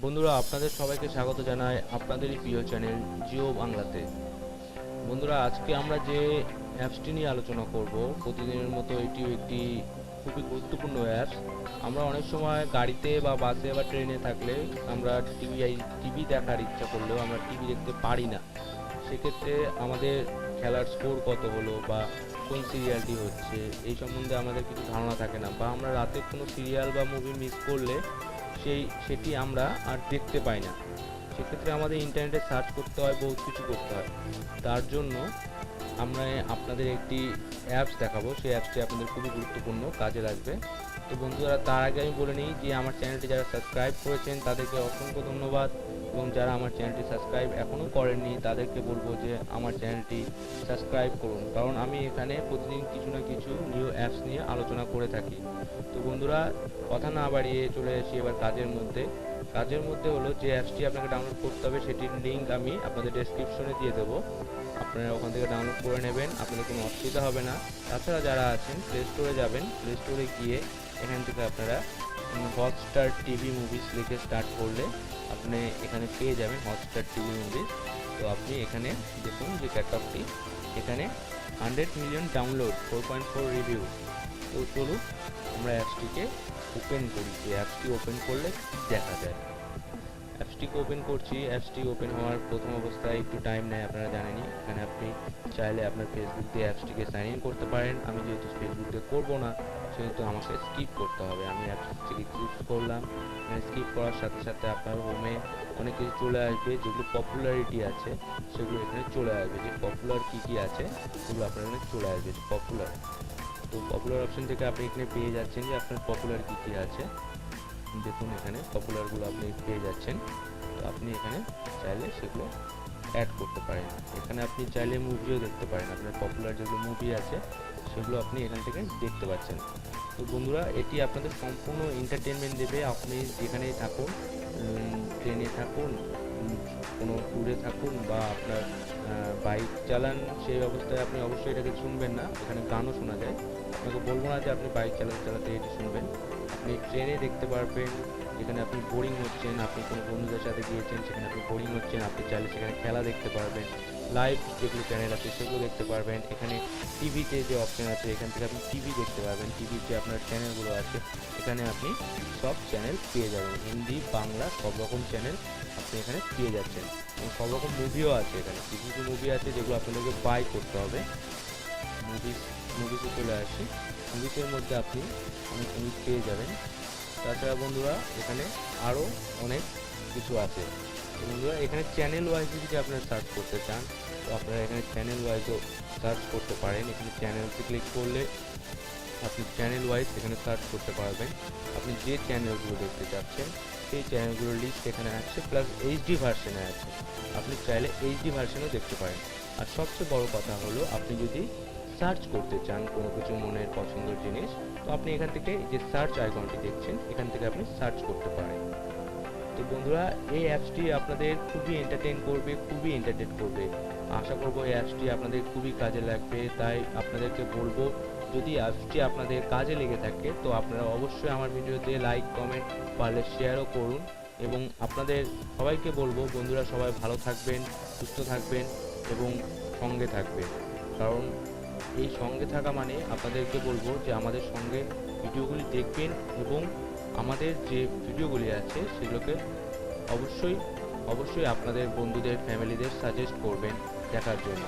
বন্ধুরা, আপনাদের সবাইকে স্বাগত জানাই আপনাদেরই প্রিয় চ্যানেল জিও বাংলাতে। বন্ধুরা, আজকে আমরা যে অ্যাপসটি নিয়ে আলোচনা করব, প্রতিদিনের মতো এটিও একটি খুবই গুরুত্বপূর্ণ অ্যাপস। আমরা অনেক সময় গাড়িতে বা বাসে বা ট্রেনে থাকলে আমরা টিভি দেখার ইচ্ছা করলেও আমরা টিভি দেখতে পারি না। সেক্ষেত্রে আমাদের খেলার স্কোর কত হলো বা কোন সিরিয়ালটি হচ্ছে এই সম্বন্ধে আমাদের কিছু ধারণা থাকে না, বা আমরা রাতে কোনো সিরিয়াল বা মুভি মিস করলে সেটি আমরা আর দেখতে পাই না। সেক্ষেত্রে আমাদের ইন্টারনেটে সার্চ করতে হয়, বহুত কিছু করতে হয়। তার জন্য আমরা আপনাদের একটি অ্যাপস দেখাবো, সেই অ্যাপসটি আপনাদের খুবই গুরুত্বপূর্ণ, কাজে লাগবে। তো বন্ধুরা, তার আগে আমি বলে নিই যে আমার চ্যানেলটি যারা সাবস্ক্রাইব করেছেন তাদেরকে অসংখ্য ধন্যবাদ, এবং যারা আমার চ্যানেলটি সাবস্ক্রাইব এখনও করেননি তাদেরকে বলবো যে আমার চ্যানেলটি সাবস্ক্রাইব করুন, কারণ আমি এখানে প্রতিদিন কিছু না কিছু নিউ অ্যাপস নিয়ে আলোচনা করে থাকি। তো বন্ধুরা, কথা না বাড়িয়ে চলে আসি এবার কাজের মধ্যে হলো যে অ্যাপসটি আপনাকে ডাউনলোড করতে হবে, সেটির লিঙ্ক আমি আপনাদের ডেসক্রিপশনে দিয়ে দেবো। আপনারা ওখান থেকে ডাউনলোড করে নেবেন, আপনাদের কোনো অসুবিধা হবে না। তাছাড়া যারা আছেন প্লে স্টোরে যাবেন, প্লে স্টোরে গিয়ে এখান থেকে আপনারা হটস্টার টিভি মুভিস লিখে স্টার্ট করলে আপনি এখানে পেয়ে যাবেন হটস্টার টিভি মুভিস। তো আপনি এখানে দেখুন যে ক্যাটলগটি, এখানে 100 মিলিয়ন ডাউনলোড, 4.4 রিভিউ। তো চলুন আমরা অ্যাপসটিকে ওপেন করি, যে অ্যাপসটি ওপেন করলে দেখা যায়। অ্যাপসটিকে ওপেন করছি। অ্যাপসটি ওপেন হওয়ার প্রথম অবস্থায় একটু টাইম নেয়, আপনারা জানেনই। এখানে আপনি চাইলে আপনার ফেসবুক দিয়ে অ্যাপসটিকে সাইন ইন করতে পারেন। আমি যেহেতু ফেসবুক দিয়ে করবো না, সেহেতু আমাকে স্কিপ করতে হবে। আমি অ্যাপসটিকে স্কিপ করলাম। স্কিপ করার সাথে সাথে আপনার হোমে অনেক কিছু চলে আসবে, যেগুলো পপুলারিটি আছে সেগুলো এখানে চলে আসবে। যে পপুলার কী কী আছে সেগুলো আপনার এখানে চলে আসবে, যে পপুলার। তো পপুলার অপশন থেকে আপনি এখানে পেয়ে যাচ্ছেন যে আপনার পপুলার কী কী আছে। দেখুন এখানে পপুলারগুলো আপনি পেয়ে যাচ্ছেন। তো আপনি এখানে চাইলে সেগুলো অ্যাড করতে পারেন। এখানে আপনি চাইলে মুভিও দেখতে পারেন, আপনার পপুলার যেগুলো মুভি আছে সেগুলো আপনি এখান থেকে দেখতে পাচ্ছেন। তো বন্ধুরা, এটি আপনাদের সম্পূর্ণ এন্টারটেনমেন্ট দেবে। আপনি যেখানেই থাকুন, ট্রেনে থাকুন, কোনো ট্যুরে থাকুন, বা আপনার বাইক চালান, সেই অবস্থায় আপনি অবশ্যই এটাকে শুনবেন না। এখানে গানও শোনা যায়। আপনাকে বলবো না যে আপনি বাইক চালাতে চালাতে এটি শুনবেন। আপনি ট্রেনে দেখতে পারবেন, যেখানে আপনি বোরিং হচ্ছেন, আপনি কোনো বন্ধুদের সাথে গিয়েছেন, সেখানে আপনি বোরিং হচ্ছেন, আপনি চাইলে সেখানে খেলা দেখতে পারবেন। লাইভ যেগুলো চ্যানেল আছে সেগুলো দেখতে পারবেন। এখানে টিভিতে যে অপশান আছে, এখান থেকে আপনি টিভি দেখতে পারবেন। টিভির যে আপনার চ্যানেলগুলো আছে এখানে আপনি সব চ্যানেল পেয়ে যাবেন, হিন্দি বাংলা সব রকম চ্যানেল আপনি এখানে পেয়ে যাচ্ছেন। এবং সব রকম মুভিও আছে এখানে, কিছু কিছু মুভি আছে যেগুলো আপনাদেরকে বাই করতে হবে। মুভিসে চলে আসি। মুভিসের মধ্যে আপনি অনেক মুভি পেয়ে যাবেন। তাছাড়া বন্ধুরা, এখানে আরও অনেক কিছু আছে। তো বন্ধুরা, এখানে চ্যানেল ওয়াইজ যদি আপনারা সার্চ করতে চান, তো আপনারা এখানে চ্যানেল ওয়াইজও সার্চ করতে পারেন। এখানে চ্যানেলতে ক্লিক করলে আপনি চ্যানেল ওয়াইজ এখানে সার্চ করতে পারবেন। আপনি যে চ্যানেলগুলো দেখতে চাচ্ছেন সেই চ্যানেলগুলোর লিস্ট এখানে আছে, প্লাস এইচডি ভার্সনে আছে। আপনি চাইলে এইচডি ভার্সনেও দেখতে পারেন। আর সবচেয়ে বড় কথা হলো, আপনি যদি সার্চ করতে চান কোনো কিছু মনের পছন্দের জিনিস, তো আপনি এখান থেকে যে সার্চ আইকনটি দেখছেন এখান থেকে আপনি সার্চ করতে পারেন। তো বন্ধুরা, এই অ্যাপসটি আপনাদের খুবই এন্টারটেন করবে। আশা করব এই অ্যাপসটি আপনাদের খুবই কাজে লাগবে। তাই আপনাদেরকে বলবো, যদি অ্যাপসটি আপনাদের কাজে লেগে থাকে তো আপনারা অবশ্যই আমার ভিডিওতে লাইক, কমেন্ট, পারলে শেয়ারও করুন। এবং আপনাদের সবাইকে বলবো, বন্ধুরা সবাই ভালো থাকবেন, সুস্থ থাকবেন এবং সঙ্গে থাকবেন। কারণ এই সঙ্গে থাকা মানে আপনাদেরকে বলবো যে আমাদের সঙ্গে ভিডিওগুলি দেখবেন, এবং আমাদের যে ভিডিওগুলি আছে সেগুলোকে অবশ্যই আপনাদের বন্ধুদের, ফ্যামিলিদের সাজেস্ট করবেন দেখার জন্য।